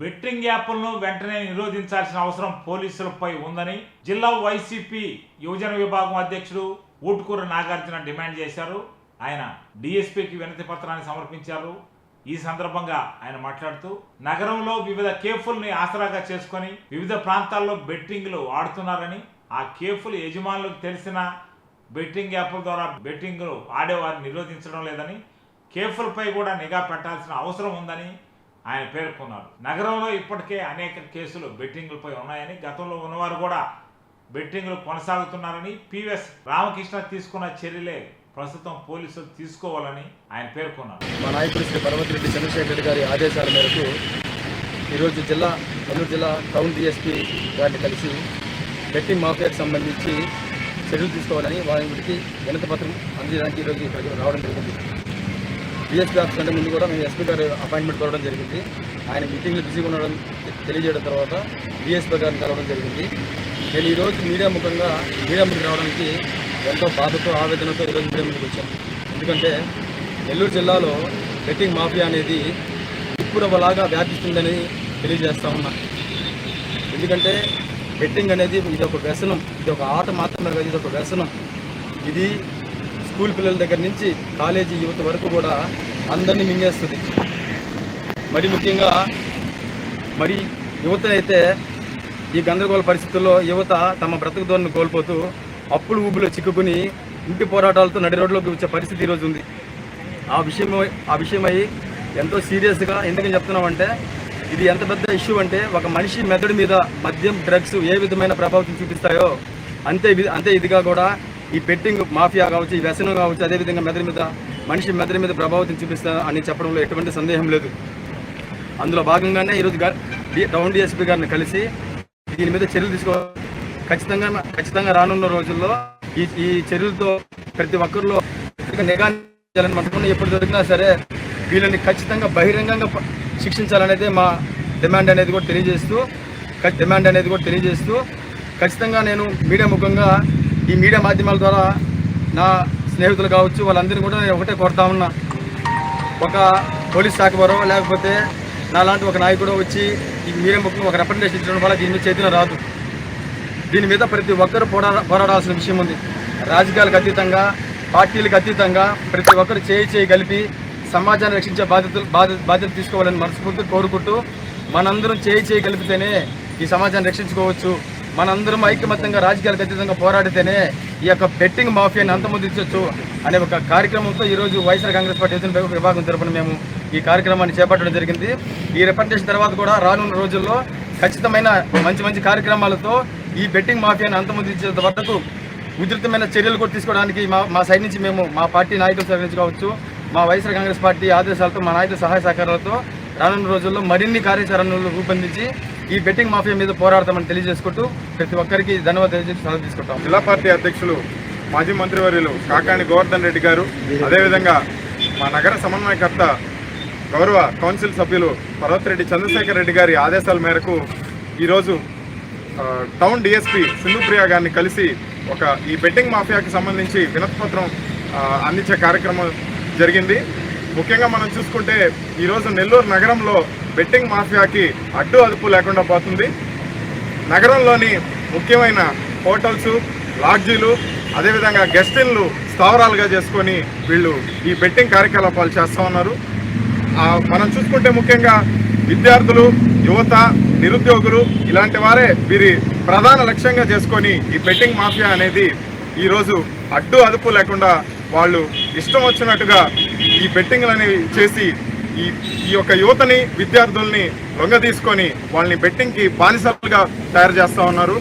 Betting యాప్లను వెంటనే నిరోధించాల్సిన అవసరం పోలీసులపై ఉందని జిల్లా వైసీపీ యువజన విభాగం అధ్యక్షుడు ఊటుకూరు నాగార్జున డిమాండ్ చేశారు. ఆయన డీఎస్పీకి వినతి పత్రాన్ని సమర్పించారు. ఈ సందర్భంగా ఆయన మాట్లాడుతూ నగరంలో వివిధ కేఫ్ల్ని ఆసరాగా చేసుకొని వివిధ ప్రాంతాల్లో బెట్టింగ్లు ఆడుతున్నారని, ఆ కేఫ్ల యజమానులకు తెలిసిన బెట్టింగ్ యాప్ల ద్వారా బెట్టింగ్లు ఆడేవారిని నిరోధించడం లేదని, కేఫ్లపై కూడా నిఘా పెట్టాల్సిన అవసరం ఉందని ఆయన పేర్కొన్నారు. నగరంలో ఇప్పటికే అనేక కేసులు బెట్టింగ్లపై ఉన్నాయని, గతంలో ఉన్నవారు కూడా బెట్టింగ్లు కొనసాగుతున్నారని, పివిఎస్ రామకృష్ణ తీసుకున్న చర్యలే ప్రస్తుతం పోలీసులు తీసుకోవాలని ఆయన పేర్కొన్నారు. మా నాయకుడు శ్రీ పర్వతిరెడ్డి చంద్రశేఖర్ రెడ్డి గారి ఆదేశాల మేరకు ఈరోజు నెల్లూరు జిల్లా టౌన్ డిఎస్పీ గారిని కలిసి బెట్టింగ్ మాఫియాకి సంబంధించి చర్యలు తీసుకోవాలని వారికి వినతి పత్రం అందజేయడానికి ఈరోజు ఇక్కడికి రావడం జరిగింది. డిఎస్పీ ఆఫీస్ కంటే ముందు కూడా మేము ఎస్పీ గారు అపాయింట్మెంట్ కోరడం జరిగింది. ఆయన మీటింగ్లో బిజీగా ఉండడం తెలియజేయడం తర్వాత డిఎస్పీ గారిని కలవడం జరిగింది. నేను ఈరోజు మీడియా ముందుకు రావడానికి ఎంతో బాధతో ఆవేదనతో ఈరోజు మీడియా ముందుకు వచ్చాను. ఎందుకంటే నెల్లూరు జిల్లాలో బెట్టింగ్ మాఫియా అనేది ఇప్పుడలాగా వ్యాపిస్తుందని తెలియజేస్తా ఉన్నా. ఎందుకంటే బెట్టింగ్ అనేది ఇది ఒక వ్యసనం, ఇది ఒక ఆట మాత్రమే కాదు, ఇది ఒక వ్యసనం. ఇది స్కూల్ పిల్లల దగ్గర నుంచి కాలేజీ యువత వరకు కూడా అందరినీ మింగేస్తుంది. మరి ముఖ్యంగా యువత అయితే ఈ గందరగోళ పరిస్థితుల్లో యువత తమ బ్రతుకు ధోరణిని కోల్పోతూ అప్పులు ఊబులో చిక్కుకుని ఇంటి పోరాటాలతో నడి రోడ్లోకి వచ్చే పరిస్థితి ఈరోజు ఉంది. ఆ విషయమై ఎంతో సీరియస్గా ఎందుకని చెప్తున్నామంటే, ఇది ఎంత పెద్ద ఇష్యూ అంటే ఒక మనిషి మెదడు మీద మద్యం, డ్రగ్స్ ఏ విధమైన ప్రభావం చూపిస్తాయో అంతే ఇదిగా కూడా ఈ బెట్టింగ్ మాఫియా కావచ్చు, ఈ వ్యసనం కావచ్చు, అదేవిధంగా మనిషి మెదడు మీద ప్రభావితం చూపిస్తా అని చెప్పడంలో ఎటువంటి సందేహం లేదు. అందులో భాగంగానే ఈరోజు టౌన్ డిఎస్పీ గారిని కలిసి దీని మీద చర్యలు తీసుకోవాలి. ఖచ్చితంగా రానున్న రోజుల్లో ఈ చర్యలతో ప్రతి ఒక్కరిలో నిఘా అనుకున్న ఎప్పుడు దొరికినా సరే వీళ్ళని ఖచ్చితంగా బహిరంగంగా శిక్షించాలనేదే మా డిమాండ్ అనేది కూడా తెలియజేస్తూ ఖచ్చితంగా నేను మీడియా ముఖంగా ఈ మీడియా మాధ్యమాల ద్వారా నా స్నేహితులు కావచ్చు వాళ్ళందరినీ కూడా నేను ఒకటే కోరుతా ఉన్నా. ఒక పోలీస్ శాఖ వారో లేకపోతే నాలాంటి ఒక నాయకుడు వచ్చి ఈ మీడియా ముఖంగా ఒక రిప్రజెంటేషన్ ఇచ్చడం వల్ల దీని మీద చేతిన రాదు. దీని మీద ప్రతి ఒక్కరు పోరాడాల్సిన విషయం ఉంది. రాజకీయాలకు అతీతంగా, పార్టీలకు అతీతంగా ప్రతి ఒక్కరు చేయి కలిపి సమాజాన్ని రక్షించే బాధ్యత తీసుకోవాలని మనస్ఫూర్తిగా కోరుకుంటూ, మనందరం చేయి కలిపితేనే ఈ సమాజాన్ని రక్షించుకోవచ్చు. మనందరం ఐకమత్యంగా రాజకీయాలకు అతీతంగా పోరాడితేనే ఈ యొక్క బెట్టింగ్ మాఫియాని అంతమొందించవచ్చు అనే ఒక కార్యక్రమంతో ఈరోజు వైఎస్ఆర్ కాంగ్రెస్ పార్టీ యువజన విభాగం తరపున మేము ఈ కార్యక్రమాన్ని చేపట్టడం జరిగింది. ఈ రిప్రజెంటేషన్ తర్వాత కూడా రానున్న రోజుల్లో ఖచ్చితమైన మంచి కార్యక్రమాలతో ఈ బెట్టింగ్ మాఫియాని అంతమొందించే వరకు ఉధృతమైన చర్యలు కూడా తీసుకోవడానికి మా సైడ్ నుంచి మేము మా పార్టీ నాయకుల సైడ్ నుంచి కావచ్చు, మా వైఎస్ఆర్ కాంగ్రెస్ పార్టీ ఆదేశాలతో, మా నాయకుల సహాయ సహకారాలతో రానున్న రోజుల్లో మరిన్ని కార్యాచరణలు రూపొందించి ఈ బెట్టింగ్ మాఫియా మీద పోరాడతామని తెలియజేసుకుంటూ ప్రతి ఒక్కరికి ధన్యవాదాలు సెలవు తీసుకుంటాం. జిల్లా పార్టీ అధ్యక్షులు మాజీ మంత్రివర్యులు కాకాణి గోవర్ధన్ రెడ్డి గారు, అదేవిధంగా మా నగర సమన్వయకర్త గౌరవ కౌన్సిల్ సభ్యులు పర్వతిరెడ్డి చంద్రశేఖర్ రెడ్డి గారి ఆదేశాల మేరకు ఈరోజు టౌన్ డిఎస్పీ సింధుప్రియ గారిని కలిసి ఈ బెట్టింగ్ మాఫియాకి సంబంధించి వినతిపత్రం అందించే కార్యక్రమం జరిగింది. ముఖ్యంగా మనం చూసుకుంటే ఈరోజు నెల్లూరు నగరంలో బెట్టింగ్ మాఫియాకి అడ్డు అదుపు లేకుండా పోతుంది. నగరంలోని ముఖ్యమైన హోటల్స్, లాడ్జీలు, అదేవిధంగా గెస్ట్ ఇన్లు స్థావరాలుగా చేసుకొని వీళ్ళు ఈ బెట్టింగ్ కార్యకలాపాలు చేస్తూ ఉన్నారు. మనం చూసుకుంటే ముఖ్యంగా విద్యార్థులు, యువత, నిరుద్యోగులు ఇలాంటి వారే వీరి ప్రధాన లక్ష్యంగా చేసుకొని ఈ బెట్టింగ్ మాఫియా అనేది ఈరోజు అడ్డు అదుపు లేకుండా వాళ్ళు ఇష్టం వచ్చినట్టుగా ఈ బెట్టింగ్లు అనేవి చేసి ఈ యొక్క యువతని, విద్యార్థుల్ని లొంగ తీసుకొని వాళ్ళని బెట్టింగ్కి బానిసలుగా తయారు చేస్తూ ఉన్నారు.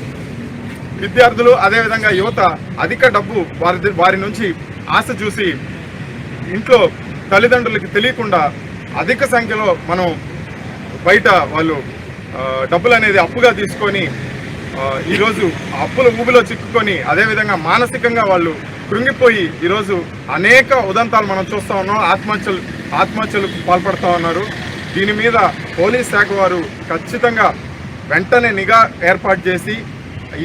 విద్యార్థులు అదేవిధంగా యువత అధిక డబ్బు వారి నుంచి ఆశ చూసి ఇంట్లో తల్లిదండ్రులకి తెలియకుండా అధిక సంఖ్యలో మనం బయట వాళ్ళు డబ్బులు అనేది అప్పుగా తీసుకొని ఈరోజు అప్పుల ఊబిలో చిక్కుకొని అదేవిధంగా మానసికంగా వాళ్ళు కృంగిపోయి ఈరోజు అనేక ఉదంతాలు మనం చూస్తూ ఉన్నాం. ఆత్మహత్యలకు పాల్పడుతూ ఉన్నారు. దీని మీద పోలీస్ శాఖ వారు ఖచ్చితంగా వెంటనే నిఘా ఏర్పాటు చేసి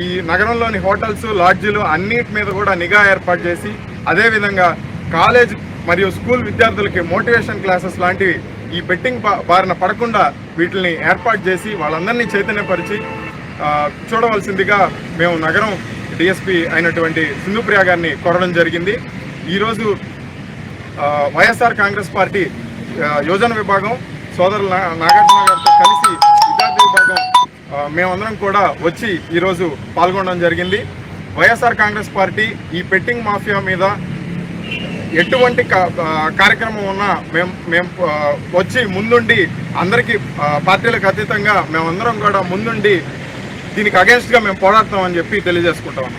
ఈ నగరంలోని హోటల్స్, లాడ్జీలు అన్నిటి మీద కూడా నిఘా ఏర్పాటు చేసి అదేవిధంగా కాలేజ్ మరియు స్కూల్ విద్యార్థులకి మోటివేషన్ క్లాసెస్ లాంటివి ఈ బెట్టింగ్ బారిన పడకుండా వీటిని ఏర్పాటు చేసి వాళ్ళందరినీ చైతన్యపరిచి చూడవలసిందిగా మేము నగరం డిఎస్పీ అయినటువంటి సింధుప్రియ గారిని కోరడం జరిగింది. ఈరోజు వైఎస్ఆర్ కాంగ్రెస్ పార్టీ యోజన విభాగం సోదరులు నాగార్జున గారితో కలిసి విద్యార్థి విభాగం మేమందరం కూడా వచ్చి ఈరోజు పాల్గొనడం జరిగింది. వైఎస్ఆర్ కాంగ్రెస్ పార్టీ ఈ బెట్టింగ్ మాఫియా మీద ఎటువంటి కార్యక్రమం ఉన్నా మేము వచ్చి ముందుండి అందరికీ పార్టీలకు అతీతంగా మేమందరం కూడా ముందుండి దీనికి అగేన్స్ట్గా మేము పోరాడతామని చెప్పి తెలియజేసుకుంటాం.